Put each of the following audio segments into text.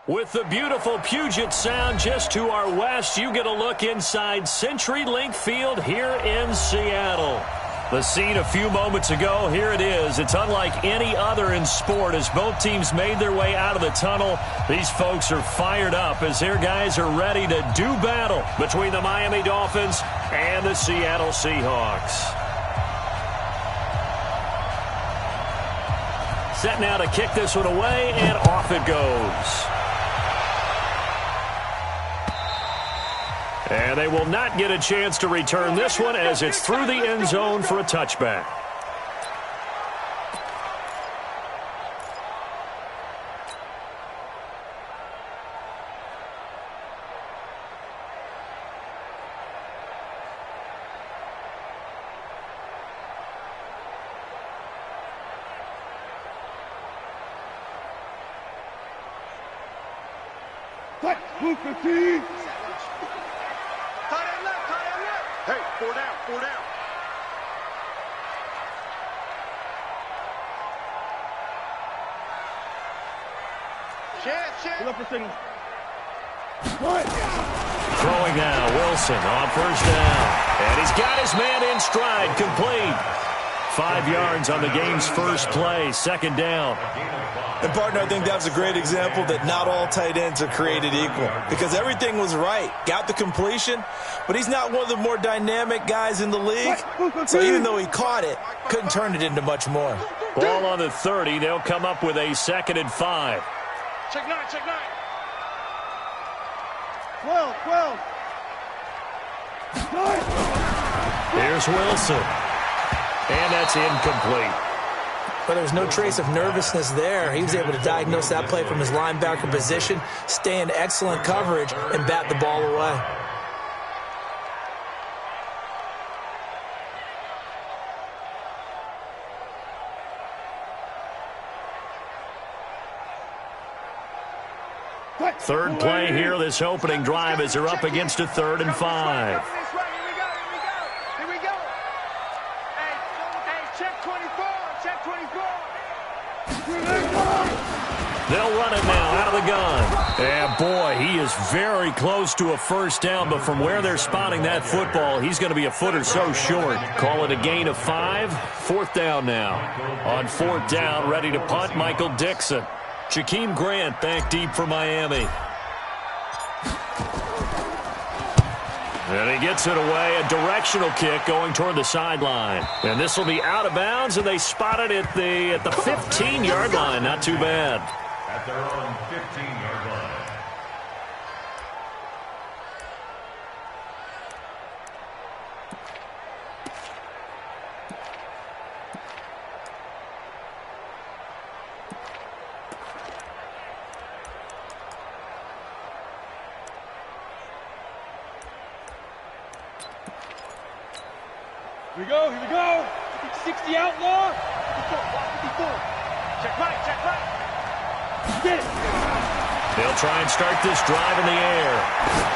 With the beautiful Puget Sound just to our west, you get a look inside CenturyLink Field here in Seattle. The scene a few moments ago, here it is. It's unlike any other in sport as both teams made their way out of the tunnel. These folks are fired up as their guys are ready to do battle between the Miami Dolphins and the Seattle Seahawks. Set now to kick this one away, and off it goes. And they will not get a chance to return this one as it's through the end zone for a touchback. Hey, four down, four down. Throwing now, Wilson on first down. And he's got his man in stride, complete. 5 yards on the game's first play, second down. And, partner, I think that's a great example that not all tight ends are created equal because everything was right. Got the completion, but he's not one of the more dynamic guys in the league. So even though he caught it, couldn't turn it into much more. Ball on the 30. They'll come up with a 2nd and 5. Check 9, check 9. 12. Here's Wilson. And that's incomplete. But there was no trace of nervousness there. He was able to diagnose that play from his linebacker position, stay in excellent coverage, and bat the ball away. Third play here, this opening drive as they're up against a 3rd and 5. Here we go. Hey, check 24, check 24. They'll run it now out of the gun. And boy, he is very close to a first down, but from where they're spotting that football, he's going to be a foot or so short. Call it a gain of 5. 4th down now. On 4th down, ready to punt, Michael Dixon. Jakeem Grant back deep for Miami. And he gets it away, a directional kick going toward the sideline. And this will be out of bounds, and they spot it at the 15-yard line. Not too bad. At their own 15-yard line. Here we go. 60 outlaw. 54. Check right, check right. Get it. They'll try and start this drive in the air.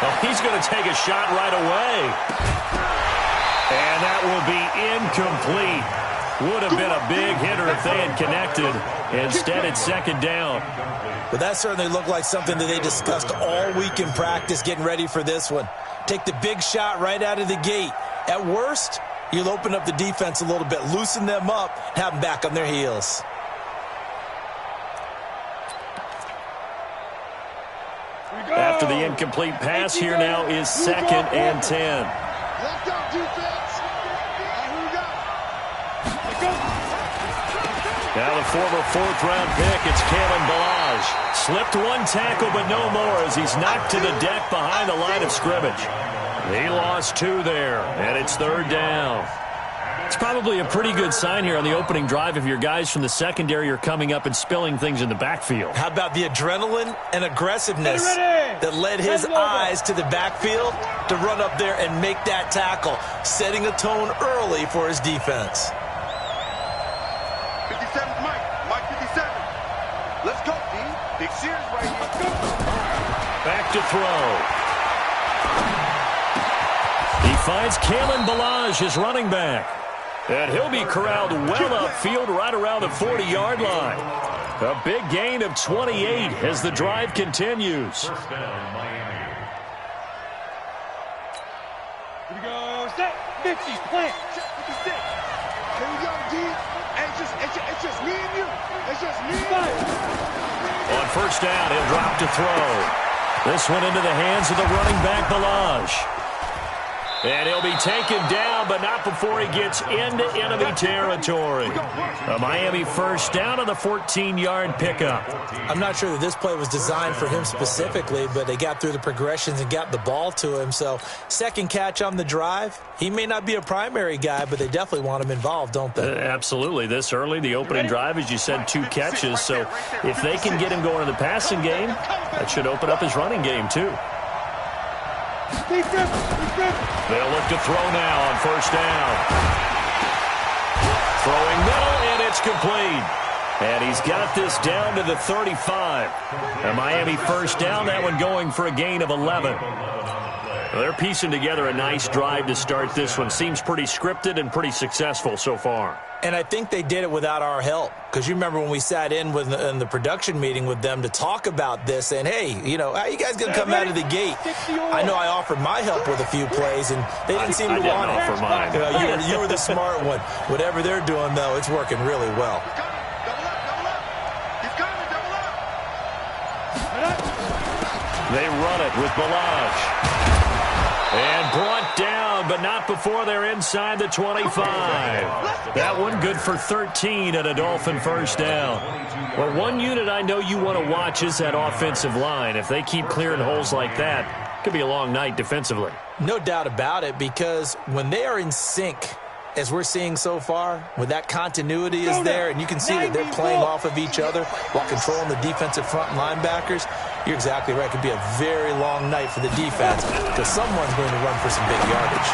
Oh, he's going to take a shot right away. And that will be incomplete. Would have been a big hitter if they had connected. Instead, it's 2nd down. But that certainly looked like something that they discussed all week in practice getting ready for this one. Take the big shot right out of the gate. At worst, you'll open up the defense a little bit, loosen them up, have them back on their heels. After the incomplete pass, here now is 2nd and 10. Let's go, defense. Here we go. Now the former 4th-round pick, it's Kalen Ballage. Slipped one tackle, but no more as he's knocked to the deck behind the line of scrimmage. He lost 2 there, and it's 3rd down. It's probably a pretty good sign here on the opening drive if your guys from the secondary are coming up and spilling things in the backfield. How about the adrenaline and aggressiveness that led his eyes to the backfield to run up there and make that tackle, setting a tone early for his defense. 57's Mike. Mike 57. Let's go, D. Big Sears right here. Back to throw. He finds Kalen Ballage, his running back. And he'll be corralled well upfield right around the 40-yard line. A big gain of 28 as the drive continues. First down, Miami. Here we go. Set. 50. Plant. Check with the stick. Here we go, D. It's just me and you. It's just me and you. On first down, he'll drop to throw. This one into the hands of the running back, Balaj. And he'll be taken down, but not before he gets into enemy territory. A Miami first down on the 14-yard pickup. I'm not sure that this play was designed for him specifically, but they got through the progressions and got the ball to him. So second catch on the drive. He may not be a primary guy, but they definitely want him involved, don't they? Absolutely. This early, the opening drive, as you said, 2 catches. So if they can get him going in the passing game, that should open up his running game too. They'll look to throw now on first down. Throwing middle, and it's complete. And he's got this down to the 35. A Miami first down, that one going for a gain of 11. They're piecing together a nice drive to start this one. Seems pretty scripted and pretty successful so far. And I think they did it without our help. Because you remember when we sat in the production meeting with them to talk about this, saying, hey, you know, how you guys going to come out of the gate? I know I offered my help with a few plays, and they didn't seem to want it. I didn't offer mine. You know, you were the smart one. Whatever they're doing, though, it's working really well. They run it with Balaj. And brought down, but not before they're inside the 25. That one good for 13 at a Dolphin first down. Well, one unit I know you want to watch is that offensive line. If they keep clearing holes like that, it could be a long night defensively. No doubt about it, because when they are in sync, as we're seeing so far, when that continuity is there, and you can see that they're playing off of each other while controlling the defensive front linebackers, you're exactly right. It could be a very long night for the defense because someone's going to run for some big yardage.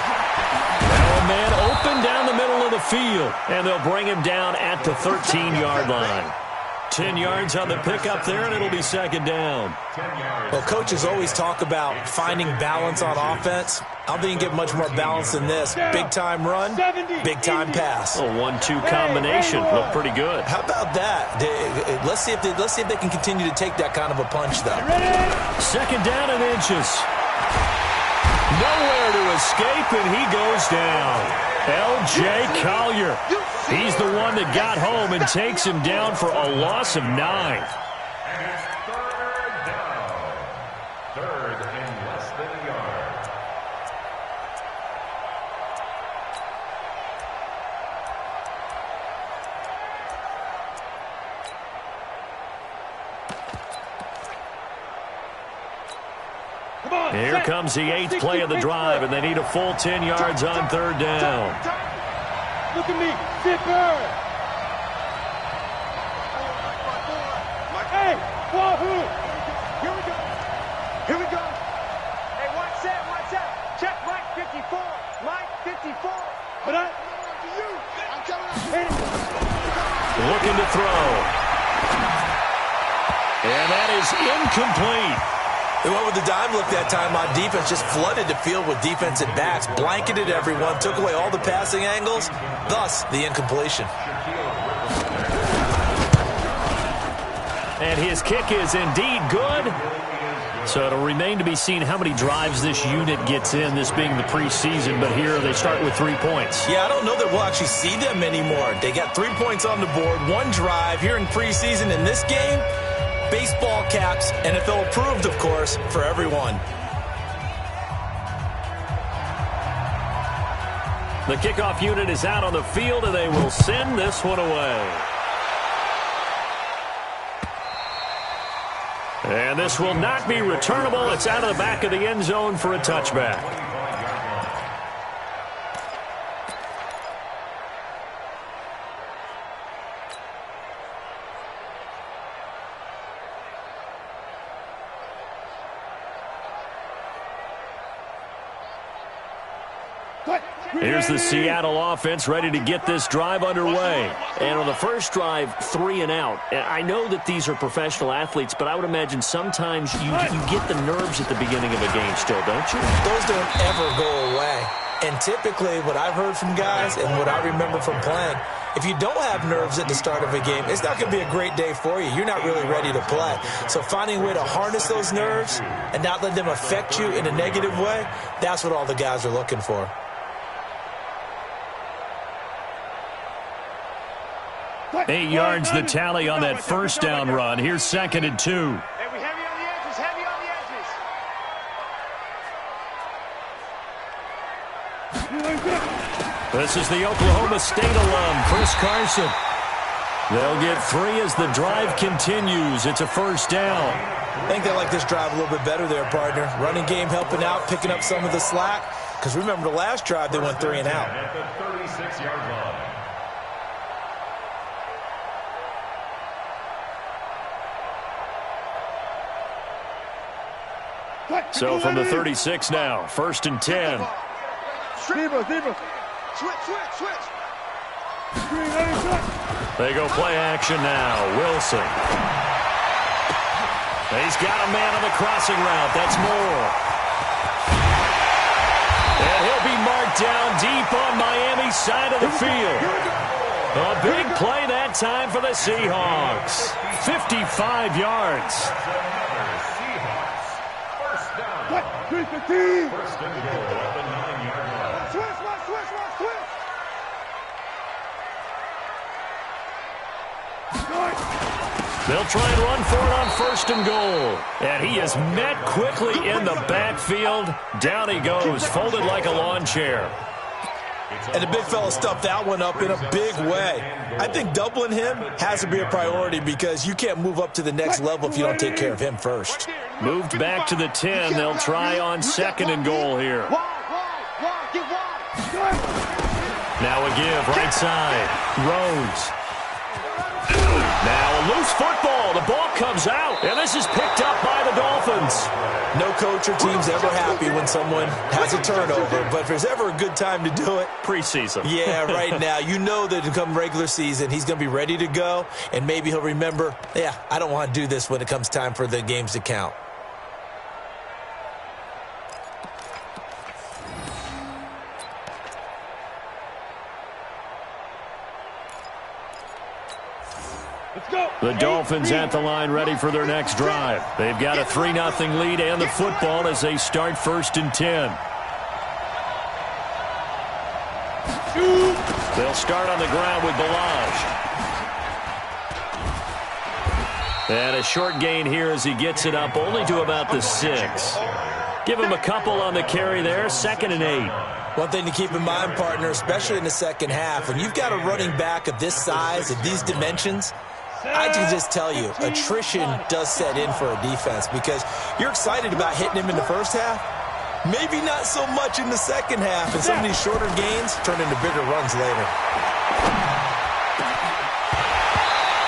Now a man open down the middle of the field, and they'll bring him down at the 13-yard line. 10 yards on the pickup there, and it'll be second down. Well, coaches always talk about finding balance on offense. I don't think you can get much more balance than this. Big-time run, big-time pass. A 1-2 combination. Looked pretty good. How about that? Let's see if they can continue to take that kind of a punch, though. Second down and inches. Nowhere to escape, and he goes down. L.J. Collier. He's the one that got home and takes him down for a loss of 9. And it's third down. Third and less than a yard. Here comes the 8th play of the drive, and they need a full 10 yards on third down. Look at me, Zipper! Hey, Wahoo! Here we go. Here we go. Hey, watch out. Check Mike 54. Mike 54. But I'm coming up. Looking to throw. And that is incomplete. They went with the dime look that time on defense, just flooded the field with defensive backs, blanketed everyone, took away all the passing angles, thus the incompletion. And his kick is indeed good. So it'll remain to be seen how many drives this unit gets in, this being the preseason, but here they start with 3 points. Yeah, I don't know that we'll actually see them anymore. They got 3 points on the board, 1 drive here in preseason. In this game, baseball caps, NFL approved, of course, for everyone. The kickoff unit is out on the field, and they will send this one away. And this will not be returnable. It's out of the back of the end zone for a touchback. Here's the Seattle offense ready to get this drive underway. And on the first drive, 3 and out. I know that these are professional athletes, but I would imagine sometimes you get the nerves at the beginning of a game still, don't you? Those don't ever go away. And typically what I've heard from guys and what I remember from playing, if you don't have nerves at the start of a game, it's not going to be a great day for you. You're not really ready to play. So finding a way to harness those nerves and not let them affect you in a negative way, that's what all the guys are looking for. Eight yards the tally on that first down run. Here's 2nd and 2. Hey, we heavy on the edges, heavy on the edges. This is the Oklahoma State alum, Chris Carson. They'll get 3 as the drive continues. It's a first down. I think they like this drive a little bit better there, partner. Running game helping out, picking up some of the slack. Because remember, the last drive they went 3 and out. At the 36-yard line. So from the 36 now, 1st and 10. Deeper. Switch. They go play action now. Wilson. He's got a man on the crossing route. That's Moore. And he'll be marked down deep on Miami's side of the field. A big play that time for the Seahawks. 55 yards. First and goal at the 9-yard line. Switch. They'll try and run for it on 1st and goal. And he is met quickly in the backfield. Down he goes, folded like a lawn chair. And the big fella stuffed that one up in a big way. I think doubling him has to be a priority because you can't move up to the next level if you don't take care of him first. Moved back to the 10. They'll try on 2nd and goal here. Now a give, right side. Rhodes. Now a loose football. The ball comes out, and this is picked up by the Dolphins. No coach or team's ever happy when someone has a turnover, but if there's ever a good time to do it, preseason. Yeah, right now. You know that come regular season, he's going to be ready to go, and maybe he'll remember, yeah, I don't want to do this when it comes time for the games to count. The Dolphins at the line ready for their next drive. They've got a 3-0 lead and the football as they start 1st and 10. They'll start on the ground with Balaj. And a short gain here as he gets it up only to about the 6. Give him a couple on the carry there, 2nd and 8. One thing to keep in mind, partner, especially in the second half, when you've got a running back of this size, of these dimensions, I can just tell you, attrition does set in for a defense because you're excited about hitting him in the first half. Maybe not so much in the second half, and some of these shorter gains turn into bigger runs later.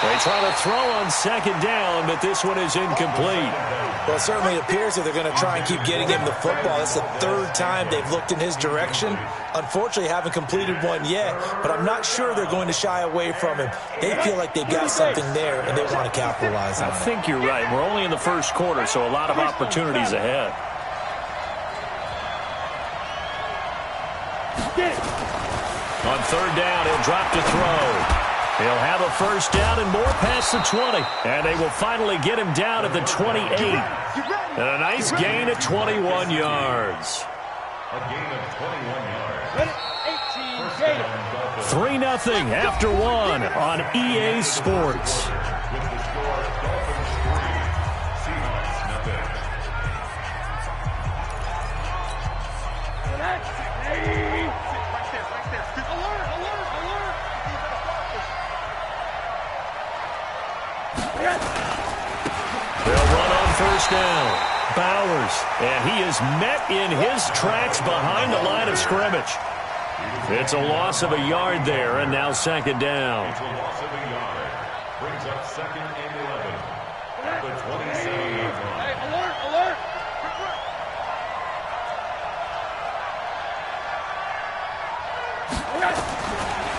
They try to throw on 2nd down, but this one is incomplete. Well, it certainly appears that they're going to try and keep getting him the football. It's the 3rd time they've looked in his direction. Unfortunately, haven't completed one yet, but I'm not sure they're going to shy away from him. They feel like they've got something there, and they want to capitalize on it. I think you're right. We're only in the first quarter, so a lot of opportunities ahead. On 3rd down, he'll drop to throw. He'll have a first down and more past the 20. And they will finally get him down at the 28. And a nice gain of 21 yards. A gain of 21 yards. 3-0 after 1 on EA Sports. With the score, Dolphins 3, Seahawks 0. They'll run on 1st down. Bowers, and he is met in his tracks behind the line of scrimmage. It's a loss of a yard there, and now 2nd down. It's a loss of a yard. Brings up 2nd and 11 at the 27-yard line. Hey, alert!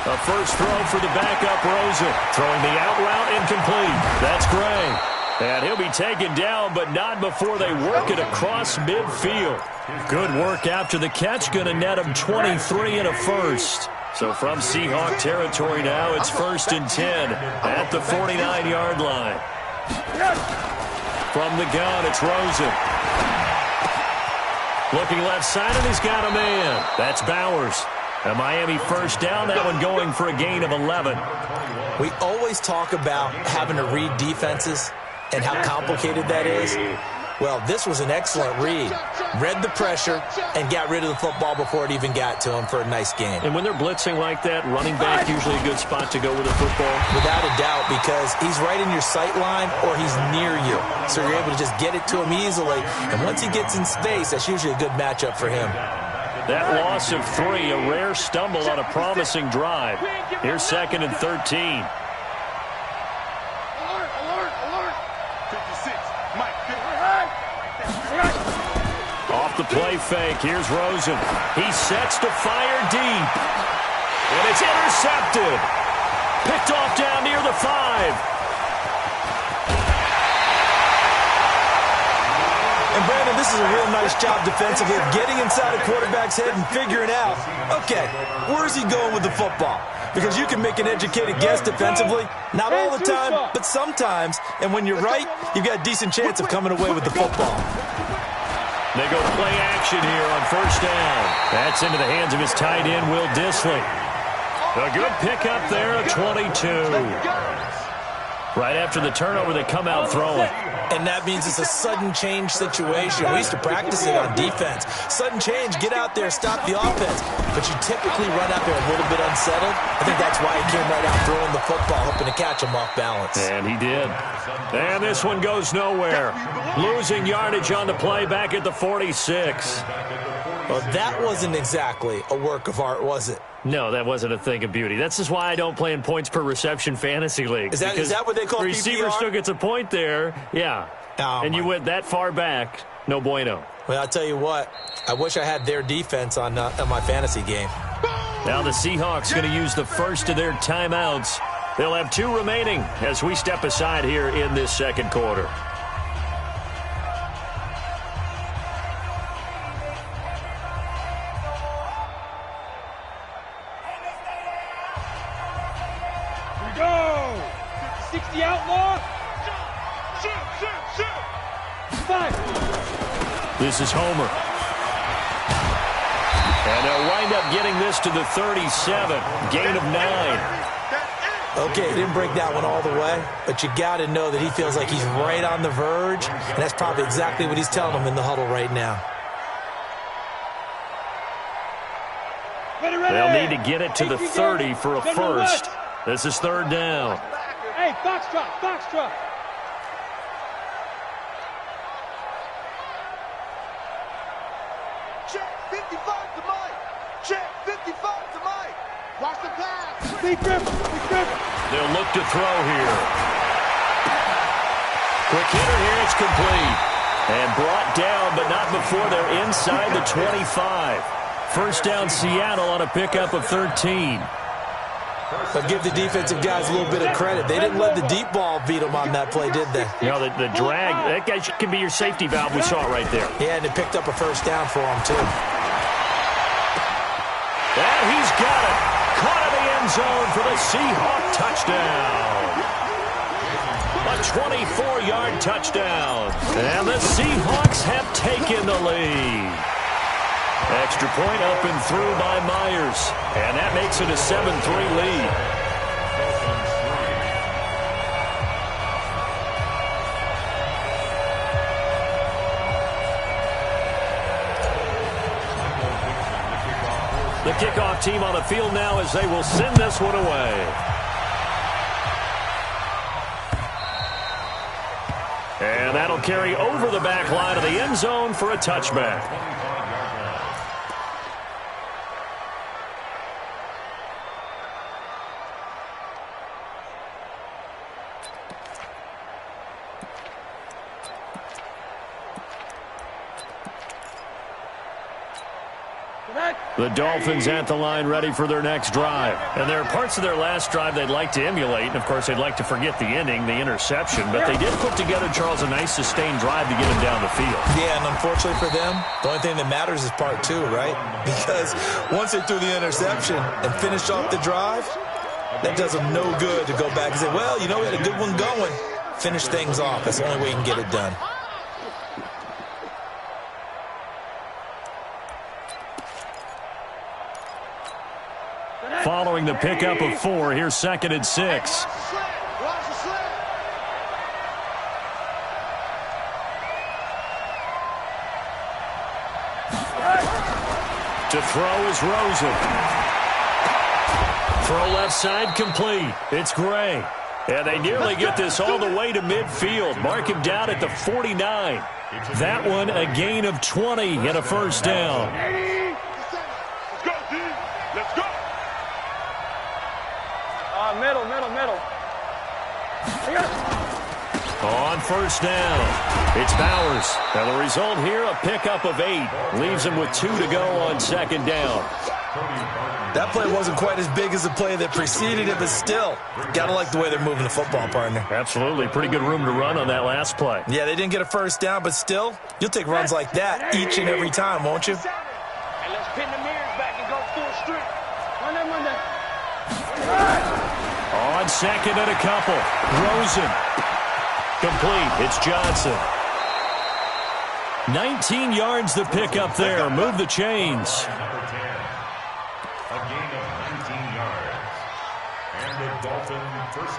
A first throw for the backup Rosa. Throwing the out route incomplete. That's Gray. And he'll be taken down, but not before they work it across midfield. Good work after the catch. Going to net him 23 and a first. So from Seahawk territory now, it's 1st and 10 at the 49-yard line. From the gun, it's Rosen. Looking left side, and he's got a man. That's Bowers. A Miami first down, that one going for a gain of 11. We always talk about having to read defenses and how complicated that is. Well, this was an excellent read. Read the pressure and got rid of the football before it even got to him for a nice gain. And when they're blitzing like that, running back usually a good spot to go with the football. Without a doubt, because he's right in your sight line or he's near you. So you're able to just get it to him easily. And once he gets in space, that's usually a good matchup for him. That loss of 3, a rare stumble on a promising drive. Here's 2nd and 13. Off the play fake, here's Rosen. He sets to fire deep. And it's intercepted. Picked off down near the 5. And Brandon, this is a real nice job defensively of getting inside a quarterback's head and figuring out, okay, where's he going with the football? Because you can make an educated guess defensively, not all the time, but sometimes. And when you're right, you've got a decent chance of coming away with the football. They go play action here on 1st down. That's into the hands of his tight end, Will Dissly. A good pickup there at 22. Right after the turnover, they come out throwing. And that means it's a sudden change situation. We used to practice it on defense. Sudden change, get out there, stop the offense. But you typically run out there a little bit unsettled. I think that's why he came right out throwing the football, hoping to catch him off balance. And he did. And this one goes nowhere. Losing yardage on the play back at the 46. Well, that wasn't exactly a work of art, was it? No, that wasn't a thing of beauty. That's just why I don't play in points per reception fantasy leagues. Is that what they call the receiver PPR? still gets a point there, yeah. Oh, and you went that far back, no bueno. Well, I'll tell you what. I wish I had their defense on my fantasy game. Now the Seahawks going to use the first of their timeouts. They'll have 2 remaining as we step aside here in this 2nd quarter. Go! 60 outlaw. Shoot. 5. This is Homer. And they'll wind up getting this to the 37. Gain of 9. Okay, he didn't break that one all the way, but you got to know that he feels like he's right on the verge, and that's probably exactly what he's telling them in the huddle right now. They'll need to get it to the 30 for a first. This is 3rd down. Hey, Foxtrot. Check 55 to Mike. Check 55 to Mike. Watch the pass. Big grip. They'll look to throw here. Quick hitter here, it's complete. And brought down, but not before they're inside the 25. First down Seattle on a pickup of 13. But give the defensive guys a little bit of credit. They didn't let the deep ball beat them on that play, did they? You know, the drag, that guy can be your safety valve. We saw it right there. Yeah, and it picked up a first down for him, too. And he's got it. Caught in the end zone for the Seahawk touchdown. A 24-yard touchdown. And the Seahawks have taken the lead. Extra point up and through by Myers. And that makes it a 7-3 lead. The kickoff team on the field now as they will send this one away. And that'll carry over the back line of the end zone for a touchback. The Dolphins at the line ready for their next drive. And there are parts of their last drive they'd like to emulate. And, of course, they'd like to forget the ending, the interception. But they did put together, Charles, a nice sustained drive to get him down the field. Yeah, and unfortunately for them, the only thing that matters is part two, right? Because once they threw the interception and finished off the drive, that does them no good to go back and say, well, you know, we had a good one going. Finish things off. That's the only way you can get it done. Following the pickup of 4, here's 2nd and 6. To throw is Rosen. Throw left side complete. It's Gray. And they nearly get this all the way to midfield. Mark him down at the 49. That one a gain of 20 and a first down. Let's go, D. Let's go. Middle. On first down, it's Bowers. And the result here, a pickup of 8. Leaves him with 2 to go on 2nd down. That play wasn't quite as big as the play that preceded it, but still, got to like the way they're moving the football, partner. Absolutely. Pretty good room to run on that last play. Yeah, they didn't get a first down, but still, you'll take runs like that each and every time, won't you? And let's pin the mirrors back and go full strength. Run that. On 2nd and a couple. Rosen. Complete. It's Johnson. 19 yards the pickup there. Move the chains. Number 10. A gain of 19 yards. And the Dolphin first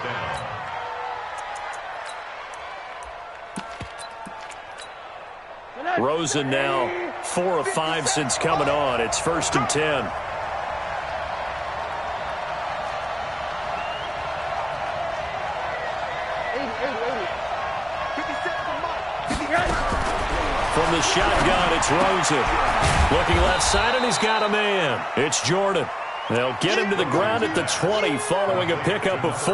down. Rosen now 4 of 5 since coming on. It's 1st and 10. From the shotgun, it's Rosen. Looking left side, and he's got a man. It's Jordan. They'll get him to the ground at the 20 following a pickup of 4.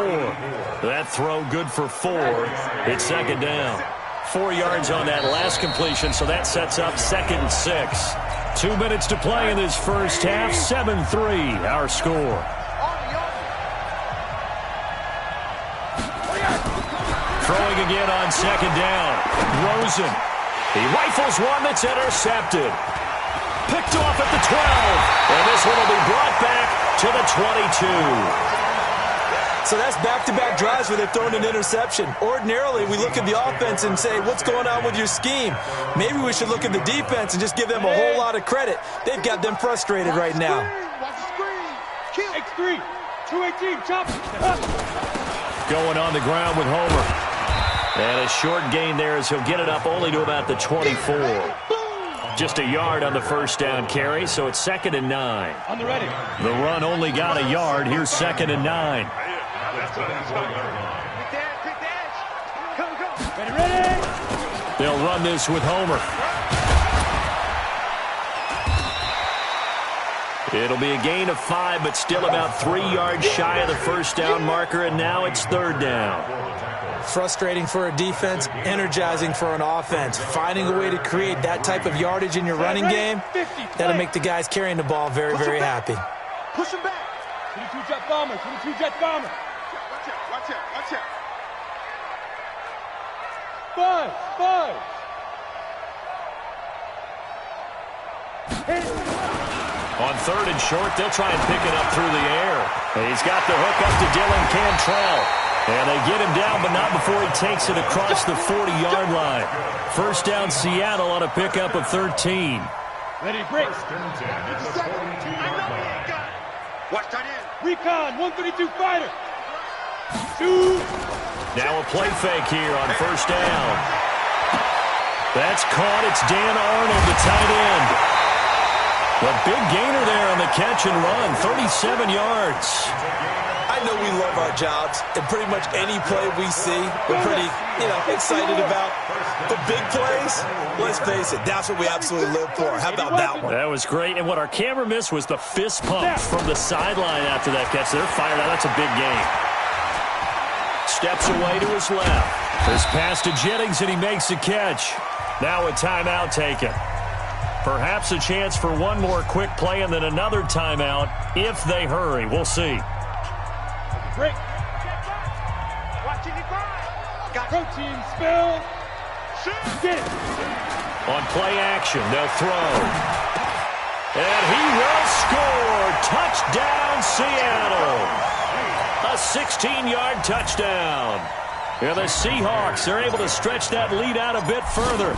That throw good for 4. It's 2nd down. 4 yards on that last completion, so that sets up 2nd and 6. 2 minutes to play in this first half. 7-3, our score. Throwing again on 2nd down. Rosen. He rifles one that's intercepted. Picked off at the 12. And this one will be brought back to the 22. So that's back-to-back drives where they've thrown an interception. Ordinarily, we look at the offense and say, what's going on with your scheme? Maybe we should look at the defense and just give them a whole lot of credit. They've got them frustrated right now. Watch the screen. Kill. X3. 218. Chop. Going on the ground with Homer. And a short gain there as he'll get it up only to about the 24. Just a yard on the first down carry, so it's 2nd and 9. On the ready. The run only got a yard. Here's 2nd and 9. Ready. They'll run this with Homer. It'll be a gain of 5, but still about 3 yards shy of the first down marker, and now it's 3rd down. Frustrating for a defense, energizing for an offense. Finding a way to create that type of yardage in your running game, that'll make the guys carrying the ball very, very happy. Push him back. 22 jet bomber. 22 jet bomber. Watch out. 5. On 3rd and short, they'll try and pick it up through the air. And he's got the hook up to Dylan Cantrell. And they get him down, but not before he takes it across the 40-yard line. First down, Seattle on a pickup of 13. Ready, break. Watch that in. Recon, 132 fighter. Shoot. Now a play fake here on first down. That's caught. It's Dan Arnold, the tight end. A big gainer there on the catch and run, 37 yards. I know we love our jobs, and pretty much any play we see, we're pretty, excited about. But big plays, let's face it, that's what we absolutely live for. How about that one? That was great, and what our camera missed was the fist pump from the sideline after that catch. They're fired out. That's a big game. Steps away to his left. This pass to Jennings, and he makes the catch. Now a timeout taken. Perhaps a chance for one more quick play and then another timeout if they hurry. We'll see. Break. Protein spill. Get it. On play action, they'll throw. And he will score. Touchdown, Seattle. A 16-yard touchdown. Yeah, the Seahawks are able to stretch that lead out a bit further.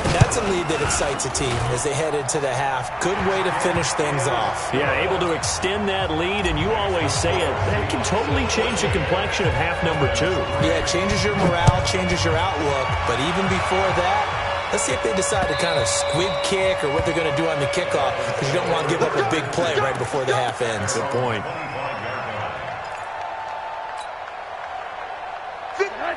That's a lead that excites a team as they head into the half. Good way to finish things off. Yeah, able to extend that lead, and you always say it, that can totally change the complexion of half number 2. Yeah, it changes your morale, changes your outlook, but even before that, let's see if they decide to kind of squib kick or what they're going to do on the kickoff, because you don't want to give up a big play right before the half ends. Good point.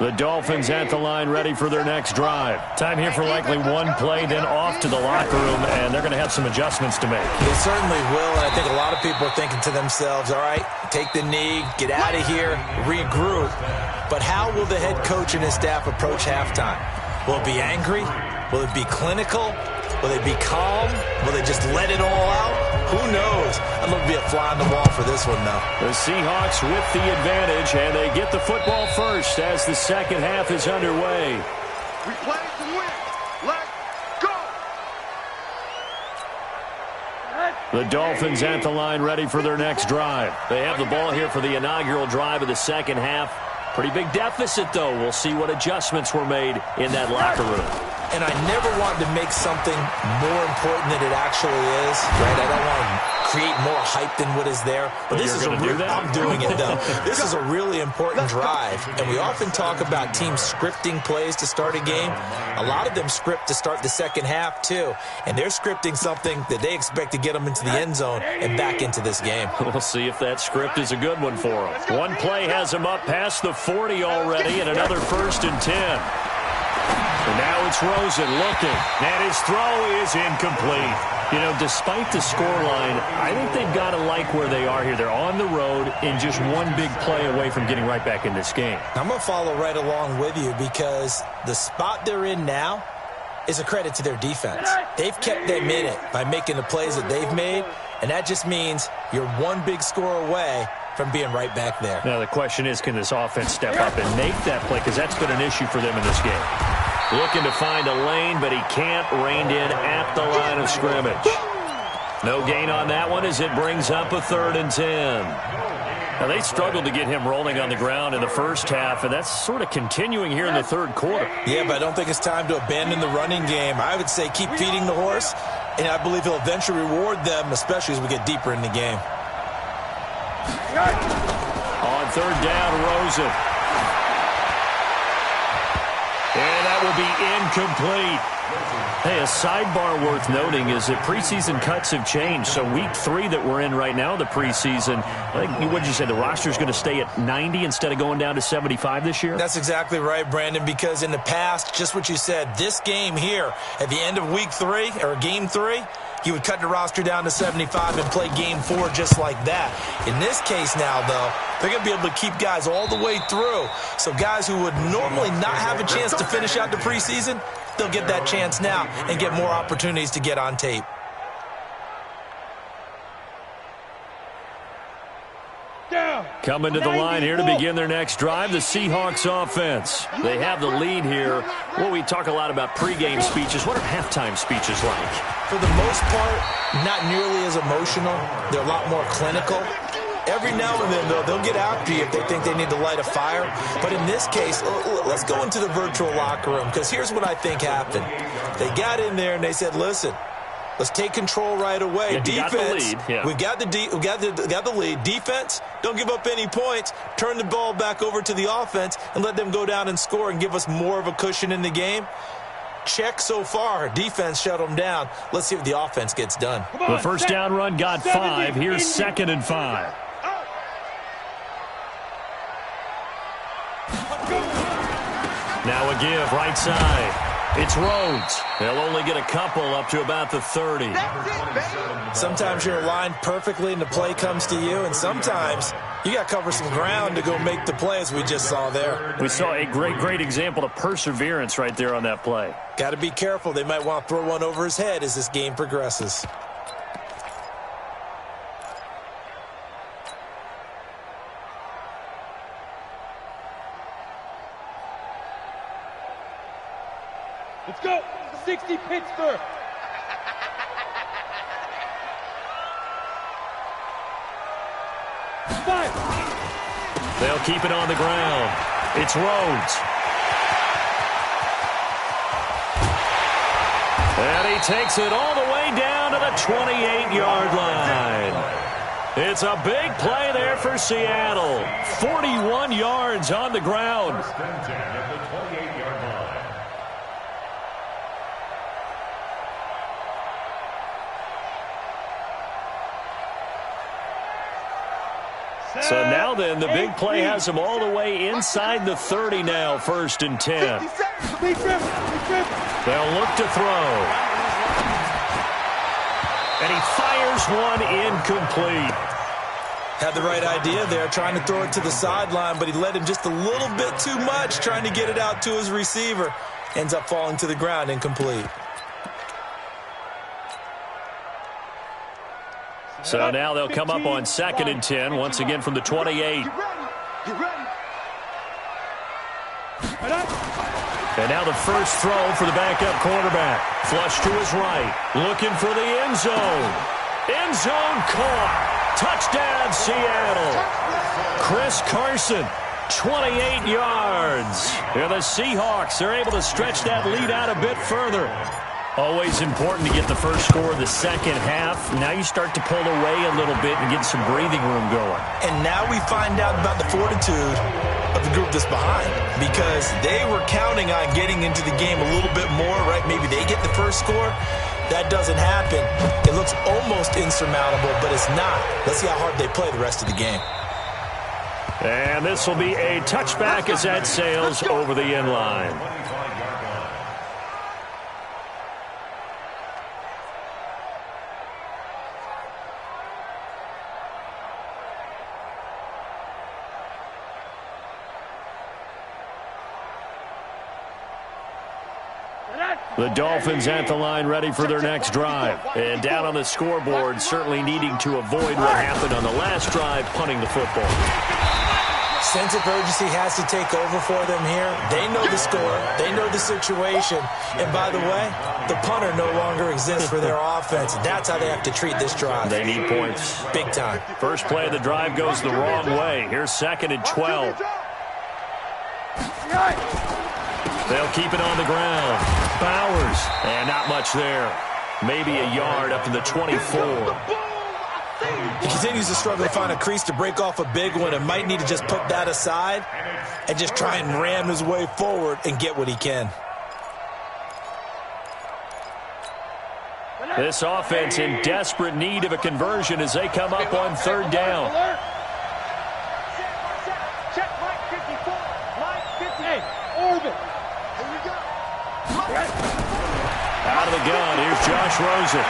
The Dolphins at the line ready for their next drive. Time here for likely one play, then off to the locker room, and they're going to have some adjustments to make. They certainly will, and I think a lot of people are thinking to themselves, all right, take the knee, get out of here, regroup. But how will the head coach and his staff approach halftime? Will it be angry? Will it be clinical? Will they be calm? Will they just let it all out? Who knows? I'm going to be a fly on the wall for this one, though. The Seahawks with the advantage, and they get the football first as the second half is underway. We play to win. Let's go. The Dolphins at the line ready for their next drive. They have the ball here for the inaugural drive of the second half. Pretty big deficit, though. We'll see what adjustments were made in that locker room. And I never wanted to make something more important than it actually is, right? I don't want to create more hype than what is there. But this is I'm doing it, though. This is a really important drive. And we often talk about teams scripting plays to start a game. A lot of them script to start the second half, too. And they're scripting something that they expect to get them into the end zone and back into this game. We'll see if that script is a good one for them. One play has them up past the 40 already, and another 1st and 10. And now it's Rosen looking, and his throw is incomplete. You know, despite the scoreline, I think they've got to like where they are here. They're on the road and just one big play away from getting right back in this game. I'm going to follow right along with you because the spot they're in now is a credit to their defense. They've kept them in it by making the plays that they've made, and that just means you're one big score away from being right back there. Now, the question is, can this offense step up and make that play? Because that's been an issue for them in this game. Looking to find a lane, but he can't. Reined in at the line of scrimmage. No gain on that one as it brings up a 3rd and 10. Now, they struggled to get him rolling on the ground in the first half, and that's sort of continuing here in the third quarter. Yeah, but I don't think it's time to abandon the running game. I would say keep feeding the horse, and I believe he'll eventually reward them, especially as we get deeper in the game. On 3rd down, Rosen. And that will be incomplete. Hey, a sidebar worth noting is that preseason cuts have changed. So week 3 that we're in right now, the preseason, I think, what did you say, the roster's going to stay at 90 instead of going down to 75 this year? That's exactly right, Brandon, because in the past, just what you said, this game here, at the end of week 3, or game 3, you would cut the roster down to 75 and play game 4 just like that. In this case now, though, they're going to be able to keep guys all the way through. So guys who would normally not have a chance to finish out the preseason, they'll get that chance now and get more opportunities to get on tape. Coming to the line here to begin their next drive, the Seahawks offense. They have the lead here. Well, we talk a lot about pregame speeches. What are halftime speeches like? For the most part, not nearly as emotional. They're a lot more clinical. Every now and then, though, they'll get after you if they think they need to light a fire. But in this case, let's go into the virtual locker room, because here's what I think happened. They got in there and they said, listen, let's take control right away. Yeah, defense, we got the lead. Defense, don't give up any points. Turn the ball back over to the offense and let them go down and score and give us more of a cushion in the game. Check so far. Defense shut them down. Let's see if the offense gets done. The first down run got 5. Here's 2nd and 5. Now a give, right side. It's Rhodes. They'll only get a couple up to about the 30. Sometimes you're aligned perfectly and the play comes to you, and sometimes You got to cover some ground to go make the play, as we just saw there. We saw a great example of perseverance right there on that play. Got to be careful. They might want to throw one over his head as this game progresses. Let's go. 60 Pittsburgh. They'll keep it on the ground. It's Rhodes. And he takes it all the way down to the 28-yard line. It's a big play there for Seattle. 41 yards on the ground. First and 10 at the 28-yard line. So now then, the big play has him all the way inside the 30 now, 1st and 10. They'll look to throw. And he fires one incomplete. Had the right idea there, trying to throw it to the sideline, but he led him just a little bit too much, trying to get it out to his receiver. Ends up falling to the ground, incomplete. So now they'll come up on 2nd and 10, once again from the 28. Get ready. And now the first throw for the backup quarterback. Flush to his right, looking for the end zone. End zone caught. Touchdown, Seattle. Chris Carson, 28 yards. And the Seahawks are able to stretch that lead out a bit further. Always important to get the first score of the second half. Now you start to pull away a little bit and get some breathing room going. And now we find out about the fortitude of the group that's behind, because they were counting on getting into the game a little bit more, right? Maybe they get the first score. That doesn't happen. It looks almost insurmountable, but it's not. Let's see how hard they play the rest of the game. And this will be a touchback as that sails over the end line. The Dolphins at the line ready for their next drive. And down on the scoreboard, certainly needing to avoid what happened on the last drive, punting the football. Sense of urgency has to take over for them here. They know the score. They know the situation. And by the way, the punter no longer exists for their offense. That's how they have to treat this drive. They need points. Big time. First play of the drive goes the wrong way. Here's 2nd and 12. They'll keep it on the ground. Bowers, and not much there. Maybe a yard up to the 24. He continues to struggle to find a crease to break off a big one, and might need to just put that aside and just try and ram his way forward and get what he can. This offense in desperate need of a conversion as they come up on 3rd down. Check Mike 54. Mike 58. Orbit. Here we go. Out of the gun, here's Josh Rosen.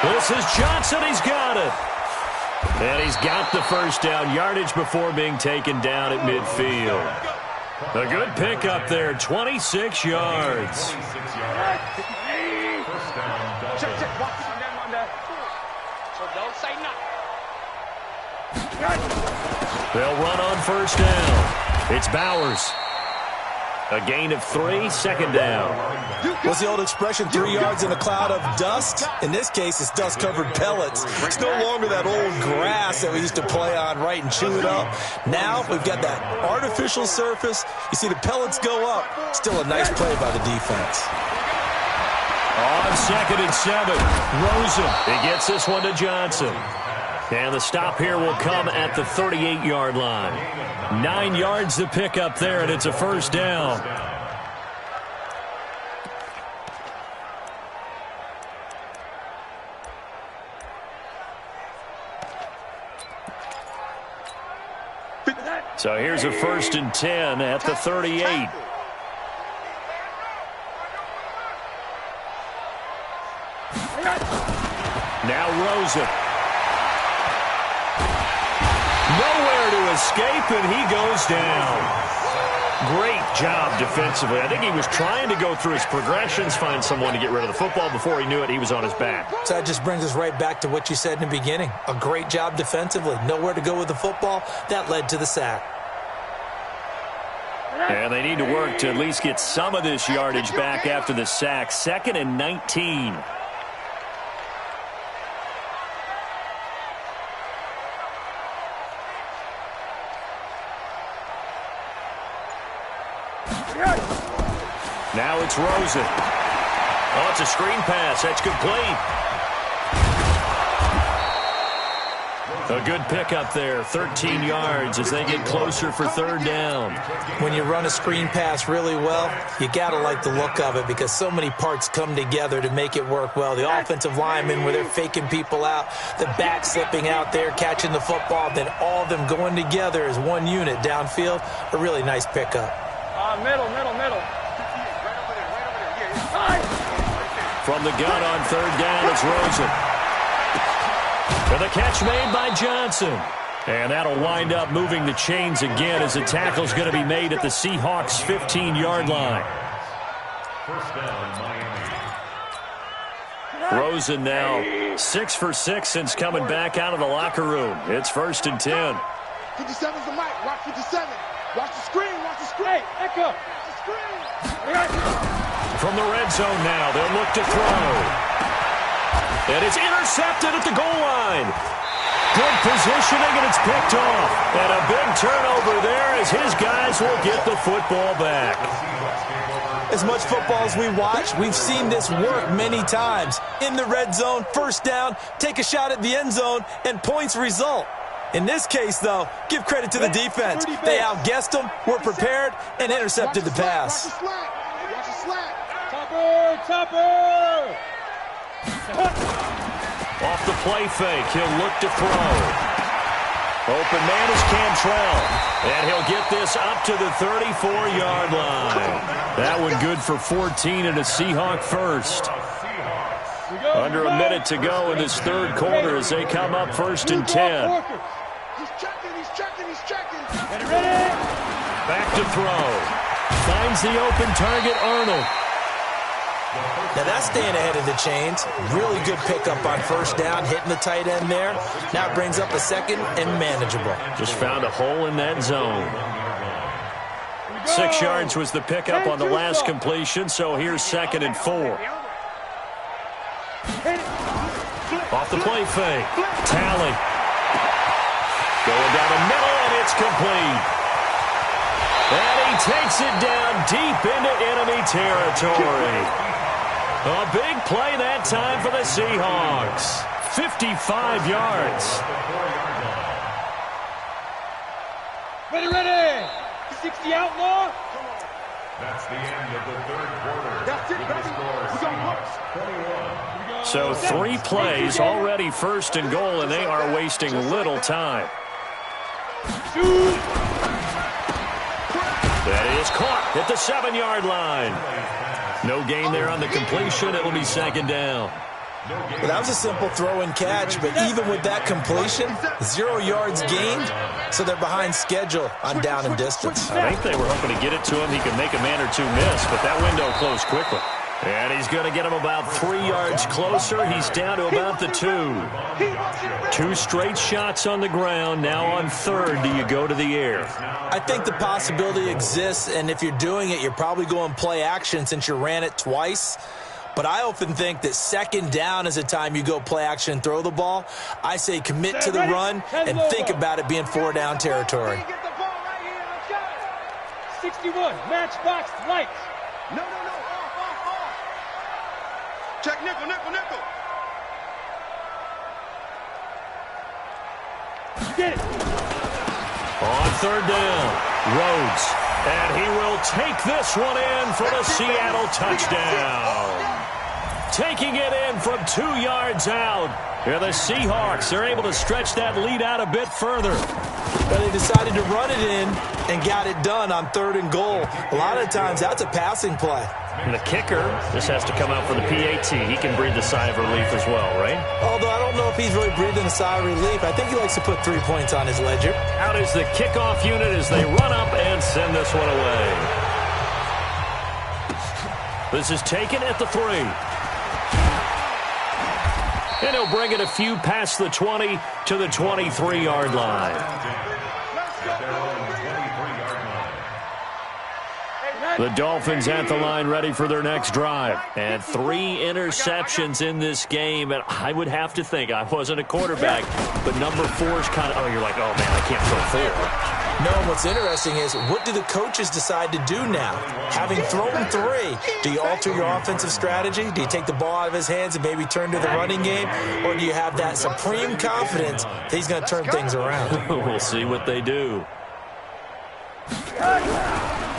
This is Johnson, he's got it. And he's got the first down, yardage before being taken down at midfield. A good pickup there, 26 yards. Check. Watch them on that. So don't say nothing. They'll run on 1st down. It's Bowers. A gain of 3, 2nd down. What's the old expression, 3 yards in a cloud of dust? In this case, it's dust-covered pellets. It's no longer that old grass that we used to play on, right, and chew it up. Now we've got that artificial surface. You see the pellets go up. Still a nice play by the defense. On 2nd and 7, Rosen. He gets this one to Johnson. And the stop here will come at the 38-yard line. 9 yards to pick up there, and it's a first down. So here's a 1st and 10 at the 38. Now Rosen. escape, and he goes down. Great job defensively. I think he was trying to go through his progressions, find someone to get rid of the football. Before he knew it, he was on his back. So that just brings us right back to what you said in the beginning. A great job defensively. Nowhere to go with the football. That led to the sack. And they need to work to at least get some of this yardage back after the sack. 2nd and 19. Now it's Rosen. Oh, it's a screen pass. That's complete. A good pickup there. 13 yards as they get closer for 3rd down. When you run a screen pass really well, you got to like the look of it because so many parts come together to make it work well. The offensive linemen where they're faking people out, the back slipping out there, catching the football, then all of them going together as one unit downfield. A really nice pickup. Middle. From the gun on 3rd down, it's Rosen. And the catch made by Johnson. And that'll wind up moving the chains again as the tackle's going to be made at the Seahawks' 15-yard line. First down, Miami. Rosen now 6 for 6 since coming back out of the locker room. It's 1st and 10. 57's the mic. Watch 57. Watch the screen. Hey, Echo. From the red zone now, they'll look to throw. And it's intercepted at the goal line. Good positioning, and it's picked off. And a big turnover there as his guys will get the football back. As much football as we watch, we've seen this work many times. In the red zone, 1st down, take a shot at the end zone, and points result. In this case, though, give credit to the defense. They outguessed them, were prepared, and intercepted the pass. Topper! Off the play fake, he'll look to throw. Open man is Cantrell, and he'll get this up to the 34-yard line. That one good for 14 and a Seahawk first. Under a minute to go in this 3rd quarter as they come up 1st and 10. He's checking. Back to throw. Finds the open target, Arnold. Now that's staying ahead of the chains. Really good pickup on 1st down, hitting the tight end there. Now it brings up a 2nd and manageable. Just found a hole in that zone. 6 yards was the pickup on the last completion, so here's 2nd and 4. Off the play fake. Tally. Going down the middle, and it's complete. And he takes it down deep into enemy territory. A big play that time for the Seahawks. 55 yards. Ready. 60 outlaw. That's the end of the 3rd quarter. That's it, baby. We got 21. So 3 plays, already 1st and goal, and they are wasting little time. Shoot. That is caught at the 7-yard line. No gain there on the completion. It'll be 2nd down. Well, that was a simple throw and catch, but even with that completion, 0 yards gained, so they're behind schedule on down and distance. I think they were hoping to get it to him. He could make a man or two miss, but that window closed quickly. And he's going to get him about 3 yards closer. He's down to about the 2. 2 straight shots on the ground. Now on 3rd, do you go to the air? I think the possibility exists, and if you're doing it, you're probably going play action since you ran it twice. But I often think that 2nd down is a time you go play action and throw the ball. I say commit to the run and think about it being 4-down territory. 61, matchbox lights. No. Check nickel. Get it. On 3rd down, Rhodes. And he will take this one in for the Seattle touchdown. taking it in from 2 yards out. Here the Seahawks are able to stretch that lead out a bit further. But they decided to run it in and got it done on 3rd and goal. A lot of times that's a passing play. And the kicker just has to come out for the PAT. He can breathe a sigh of relief as well, right? Although I don't know if he's really breathing a sigh of relief. I think he likes to put 3 points on his ledger. Out is the kickoff unit as they run up and send this one away. This is taken at the 3. And he'll bring it a few past the 20 to the 23-yard line. The Dolphins at the line ready for their next drive. And 3 interceptions in this game. And I would have to think, I wasn't a quarterback, but number 4's kind of, you're like, oh, man, I can't throw 4. No, what's interesting is what do the coaches decide to do now? Having thrown 3, do you alter your offensive strategy? Do you take the ball out of his hands and maybe turn to the running game? Or do you have that supreme confidence that he's going to turn things around? We'll see what they do.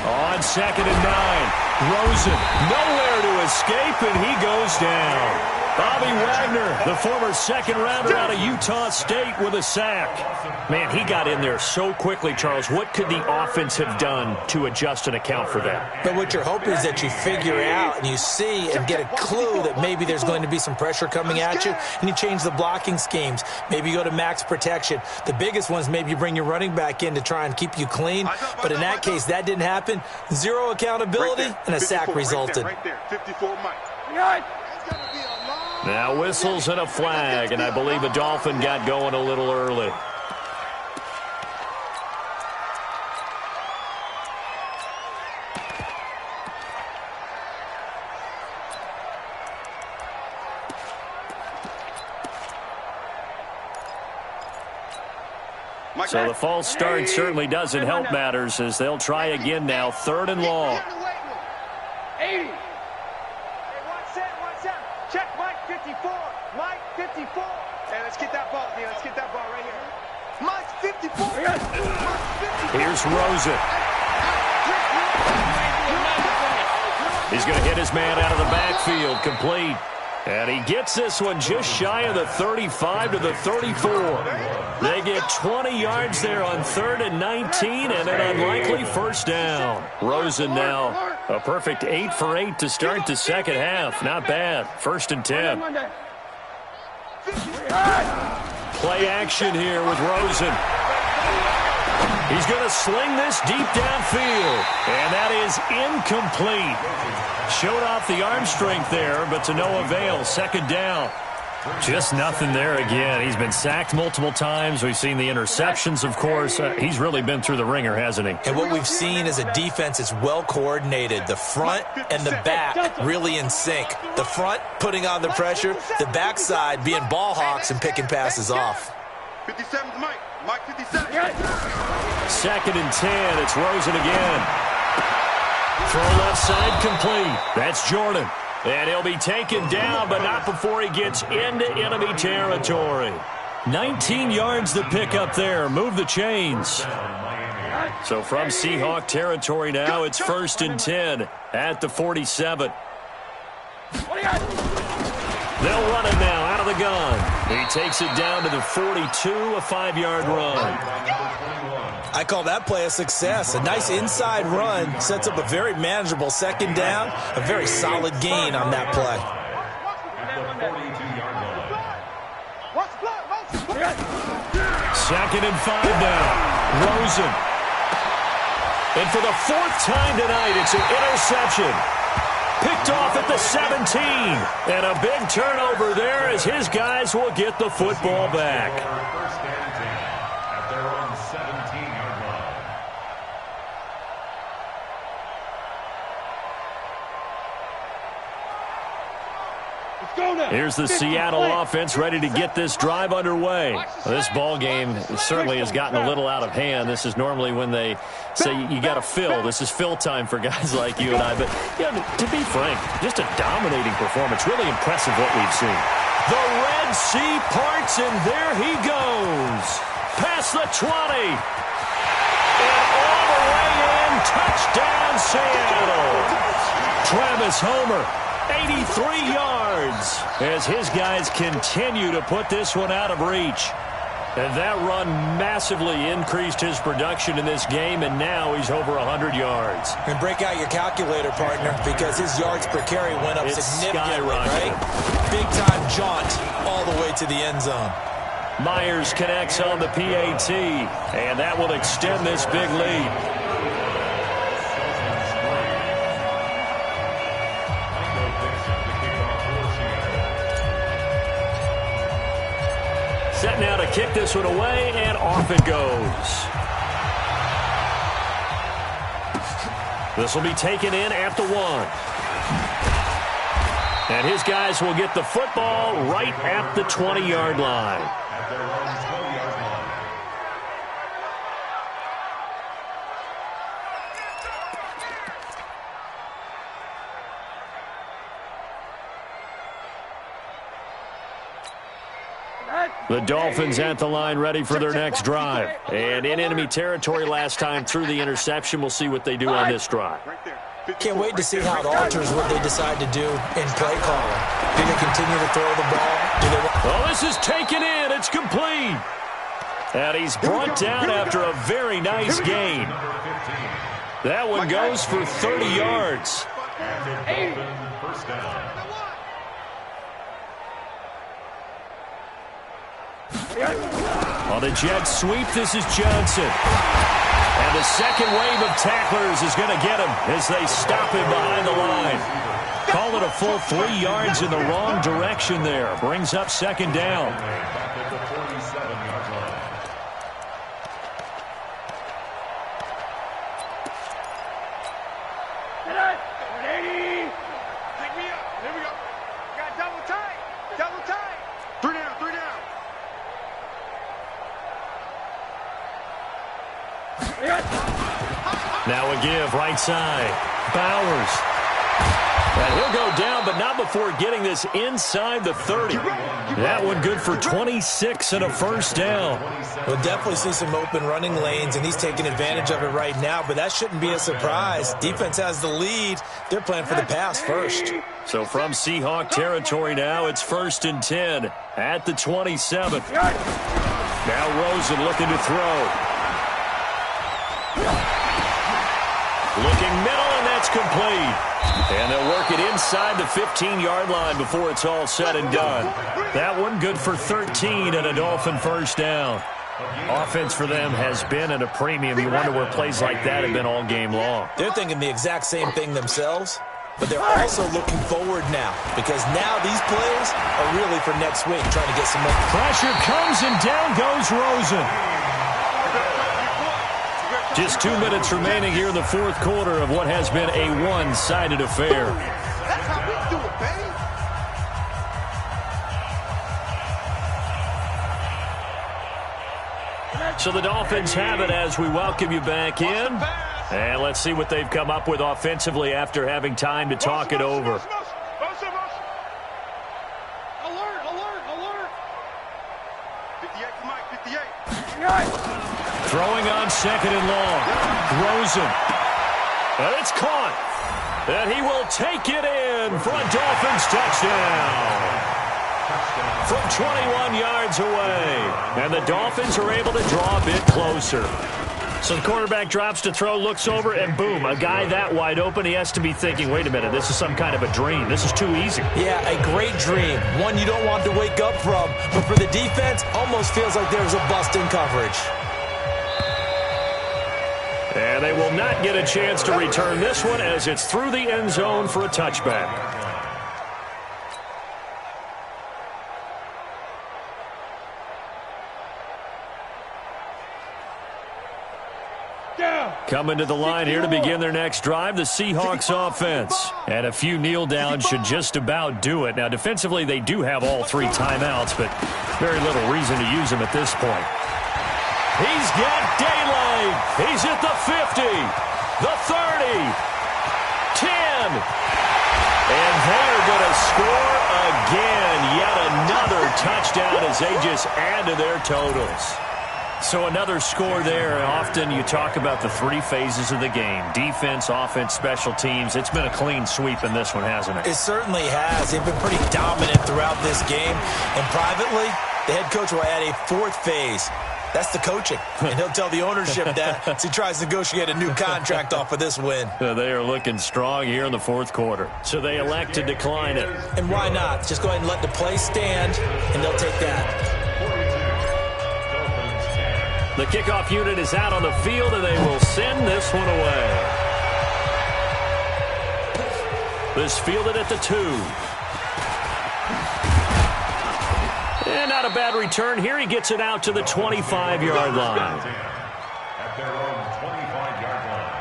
On 2nd and 9, Rosen nowhere to escape, and he goes down. Bobby Wagner, the former 2nd-rounder out of Utah State, with a sack. Man, he got in there so quickly, Charles. What could the offense have done to adjust and account for that? But what you're hoping is that you figure out and you see and get a clue that maybe there's going to be some pressure coming at you, and you change the blocking schemes. Maybe you go to max protection. The biggest one is maybe you bring your running back in to try and keep you clean. But in that case, that didn't happen. 0 accountability, and a sack resulted. Right there, 54 Mike. Now whistles and a flag, and I believe a Dolphin got going a little early. So the false start certainly doesn't help matters as they'll try again now. 3rd and long. 80. Check Mike 54. Mike 54. Hey, let's get that ball, man. Let's get that ball right here. Mike 54. Here's Rosen. He's going to hit his man out of the backfield, complete. And he gets this one just shy of the 35 to the 34. They get 20 yards there on 3rd and 19 and an unlikely first down. Rosen now a perfect 8 for 8 to start the second half. Not bad. 1st and 10. Play action here with Rosen. He's going to sling this deep downfield. And that is incomplete. Showed off the arm strength there, but to no avail. 2nd down. Just nothing there again. He's been sacked multiple times. We've seen the interceptions, of course. He's really been through the ringer, hasn't he? And what we've seen is a defense is well coordinated. The front and the back really in sync. The front putting on the pressure. The backside being ball hawks and picking passes off. 57 to Mike. Mike 57. 2nd and 10. It's Rosen again. Throw left side complete. That's Jordan. And he'll be taken down, but not before he gets into enemy territory. 19 yards to pick up there. Move the chains. So from Seahawk territory now, it's 1st and 10 at the 47. They'll run it now out of the gun. He takes it down to the 42, a 5-yard run. I call that play a success. A nice inside run sets up a very manageable 2nd down. A very solid gain on that play. Second and 5 now. Rosen. And for the 4th time tonight, it's an interception. Picked off at the 17. And a big turnover there as his guys will get the football back. First and 10 at their own 17-yard line. Here's the Seattle offense ready to get this drive underway. This ball game certainly has gotten a little out of hand. This is normally when they say you got to fill. This is fill time for guys like you and I. But you know, to be frank, just a dominating performance. Really impressive what we've seen. The Red Sea parts, and there he goes. Past the 20. And all the way in. Touchdown, Seattle. Travis Homer 83 yards as his guys continue to put this one out of reach. And that run massively increased his production in this game, and now he's over 100 yards. And break out your calculator, partner, because his yards per carry went up significantly, right? Big-time jaunt all the way to the end zone. Myers connects on the PAT, and that will extend this big lead. Set now to kick this one away, and off it goes. This will be taken in at the 1. And his guys will get the football right at the 20-yard line. The Dolphins at the line ready for their next drive. And in enemy territory last time through the interception. We'll see what they do on this drive. Can't wait to see how it alters what they decide to do in play calling. Do they continue to throw the ball? Oh, this is taken in. It's complete. And he's brought down after a very nice gain. That one goes for 30 yards. First down. On the jet sweep, this is Johnson. And the second wave of tacklers is going to get him as they stop him behind the line. Call it a full 3 yards in the wrong direction there. Brings up second down. Back at the 47-yard line. Take me up. Here we go. Got double tight. Double tight. 3 down. 3 down. Now a give, right side. Bowers. And he'll go down, but not before getting this inside the 30. That one good for 26 and a first down. We'll definitely see some open running lanes, and he's taking advantage of it right now, but that shouldn't be a surprise. Defense has the lead. They're playing for the pass first. So from Seahawk territory now, it's 1st and 10 at the 27. Now Rosen looking to throw. Looking middle, and that's complete. And they'll work it inside the 15-yard line before it's all said and done. That one good for 13 and a Dolphin first down. Offense for them has been at a premium. You wonder where plays like that have been all game long. They're thinking the exact same thing themselves, but they're also looking forward now because now these plays are really for next week, trying to get some more. Pressure comes, and down goes Rosen. Just 2 minutes remaining here in the fourth quarter of what has been a one-sided affair. That's how we do it, baby. So the Dolphins have it as we welcome you back in. And let's see what they've come up with offensively after having time to talk it over. Alert, alert, alert. 58 to Mike, 58. Throwing on second and long. Rosen. And it's caught. And he will take it in for a Dolphins touchdown. From 21 yards away. And the Dolphins are able to draw a bit closer. So the quarterback drops to throw, looks over, and boom, a guy that wide open, he has to be thinking, wait a minute, this is some kind of a dream. This is too easy. Yeah, a great dream. One you don't want to wake up from. But for the defense, almost feels like there's a bust in coverage. And they will not get a chance to return this one as it's through the end zone for a touchback. Coming to the line here to begin their next drive, the Seahawks offense. And a few kneel downs should just about do it. Now, defensively, they do have all 3 timeouts, but very little reason to use them at this point. He's got daylight. He's at the 50, the 30, 10. And they're going to score again. Yet another touchdown as they just add to their totals. So another score there. Often you talk about the three phases of the game: defense, offense, special teams. It's been a clean sweep in this one, hasn't it? It certainly has. They've been pretty dominant throughout this game. And privately, the head coach will add a fourth phase. That's the coaching. And he'll tell the ownership that as he tries to negotiate a new contract off of this win. They are looking strong here in the fourth quarter. So they elect to decline it. And why not? Just go ahead and let the play stand, and they'll take that. The kickoff unit is out on the field, and they will send this one away. This fielded at the 2. And not a bad return. Here he gets it out to the 25-yard line. At their own 25-yard line.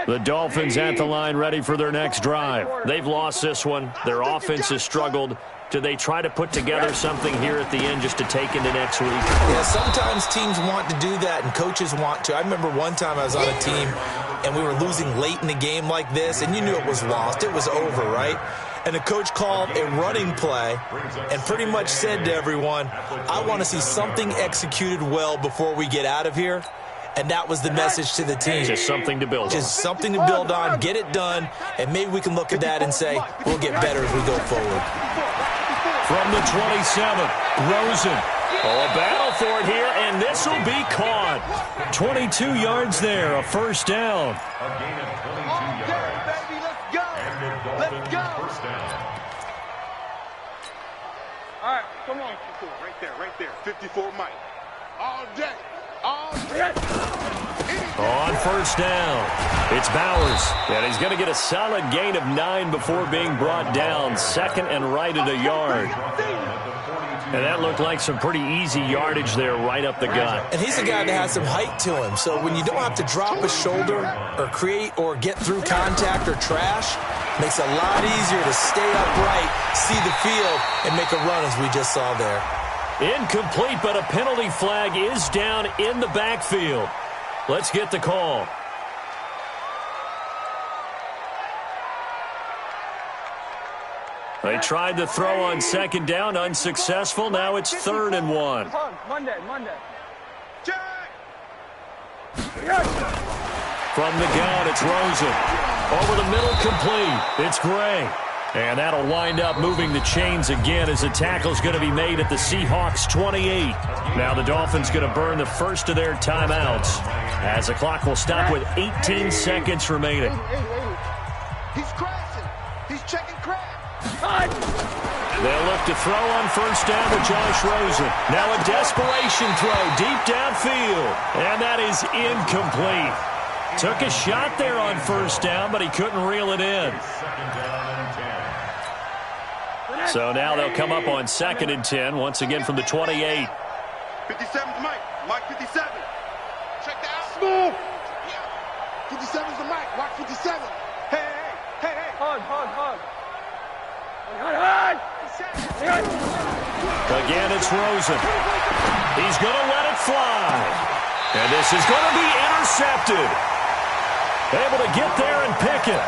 The Dolphins at the line, ready for their next drive. They've lost this one. Their offense has struggled. Do they try to put together something here at the end just to take into next week? Yeah, sometimes teams want to do that and coaches want to. I remember one time I was on a team and we were losing late in the game like this, and you knew it was lost. It was over, right? And the coach called a running play and pretty much said to everyone, I want to see something executed well before we get out of here. And that was the message to the team. Just something to build on. Just something to build on, get it done, and maybe we can look at that and say, we'll get better as we go forward. From the 27, Rosen. Oh, a battle for it here, and this will be caught. 22 yards there, a first down. A gain of 22 yards. Baby, let's go. And the Dolphins first down. All right, come on. Right there. 54 Mike. All day. On first down, it's Bowers. And he's going to get a solid gain of 9 before being brought down. Second and right at a yard. And that looked like some pretty easy yardage there right up the gut. And he's a guy that has some height to him. So when you don't have to drop a shoulder or create or get through contact or trash, makes it a lot easier to stay upright, see the field, and make a run as we just saw there. Incomplete, but a penalty flag is down in the backfield. Let's get the call. They tried to throw on second down, unsuccessful. Now it's 3rd and 1. Monday. From the gun, it's Rosen. Over the middle, complete. It's Gray. And that'll wind up moving the chains again as the tackle's going to be made at the Seahawks 28. Now the Dolphins going to burn the first of their timeouts as the clock will stop with 18 seconds remaining. He's crashing. He's checking crash. They'll look to throw on first down to Josh Rosen. Now a desperation throw deep downfield. And that is incomplete. Took a shot there on first down, but he couldn't reel it in. So now they'll come up on 2nd and 10, once again from the 28. 57's Mike. Mike 57. Check that out. Smooth. 57's the Mike. Watch 57. Hey. Hug. Again, it's Rosen. He's going to let it fly. And this is going to be intercepted. Able to get there and pick it.